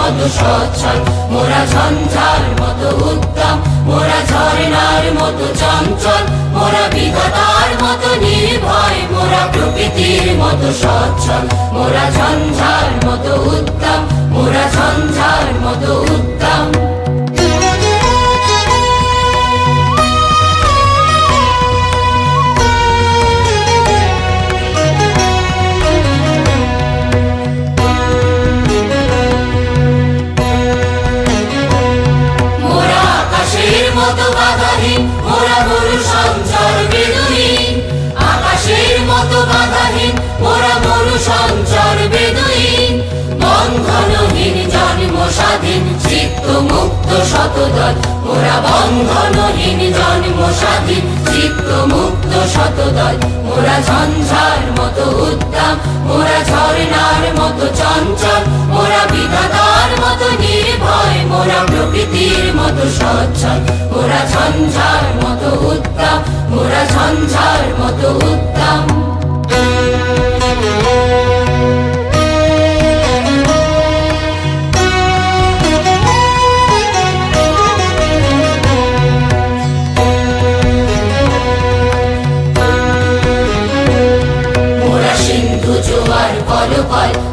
মতো সচ্ছল, মোরা ঝঞ্ঝার মতো উত্তম, মোরা ঝর্ণার মতো চঞ্চল, মোরা বিধাতার মতো নির্ভয়, মোরা প্রকৃতির মতো সচ্ছল, মোরা ঝঞ্ঝার মতো উত্তম, মোরা ঝঞ্ঝার মতো উত্তম। মোরা মরু সঞ্চার বেদুইন, আকাশের মতো বাধাহীন, মোরা মরু সঞ্চার বেদুইন, বন্ধনহীন জন্ম স্বাধীন, চিত্ত মুক্ত শতদল, মোরা বন্ধনহীন জন্ম স্বাধীন, চিত্ত মুক্ত শতদল, মোরা ঝঞ্ঝার মতো উত্তম, মোরা ঝর্ণার মতো চঞ্চল, মোরা বিধাতার মতো নির্ভয়, মোরা প্রকৃতির মতো সচ্ছল, মোরা ঝঞ্ঝার মতো উত্তম, মোরা ঝঞ্ঝার মতো উত্তম।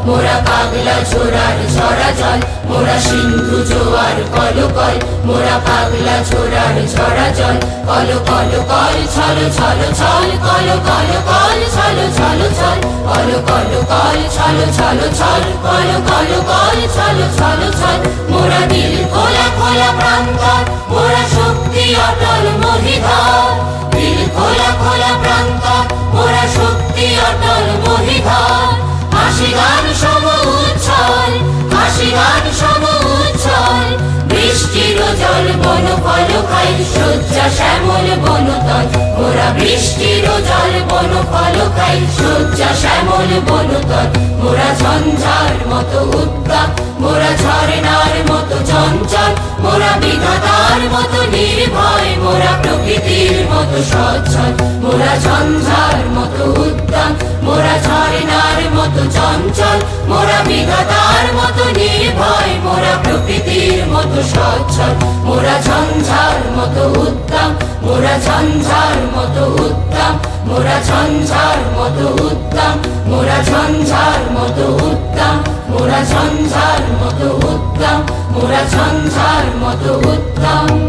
মোরা পাগলা ছোড়ার ঝরা জল, মোরা সিন্ধু জোয়ার কলকল, মোরা পাগলা ছোড়ার ঝরা জল, কল কল কল ছল ছল ছল, কল কল কল ছল ছল ছল, কল কল কল ছল ছল ছল, কল কল কল ছল ছল ছল, মোরা দিল খোলা খোলা প্রান্তর, মোরা শক্তি অটল মহিধর, দিল খোলা খোলা প্রান্তর, মোরা শক্তি অটল মহিধর, হাসি গান সম উচ্ছল, হাসি গান সম উচ্ছল, বৃষ্টির জল বন ফল খাই, শয্যা শ্যামল বনতল, মোরা বৃষ্টির জল বন ফল খাই, শয্যা শ্যামল বনতল, মোরা ঝঞ্ঝার মতো উত্তম, মোরা ঝর্ণার মতো চঞ্চল, মোরা বিধাতার মতো নির্ভয়, মোরা প্রকৃতির মতো সচ্ছল, মোরা ঝঞ্ঝার মতো উত্তম, মোরা ঝর্ণার মতো চঞ্চল, মোরা বিধাতার মতো নির্ভয়, মোরা প্রকৃতির মতো সচ্ছল, মোরা ঝঞ্ঝার মতো উত্তম, মোরা ঝঞ্ঝার মতো উত্তম, মোরা ঝঞ্ঝার মতো উত্তম, মোরা ঝঞ্ঝার মতো উত্তম, মোরা ঝঞ্ঝার মতো উত্তম, মোরা ঝঞ্ঝার মতো উত্তম।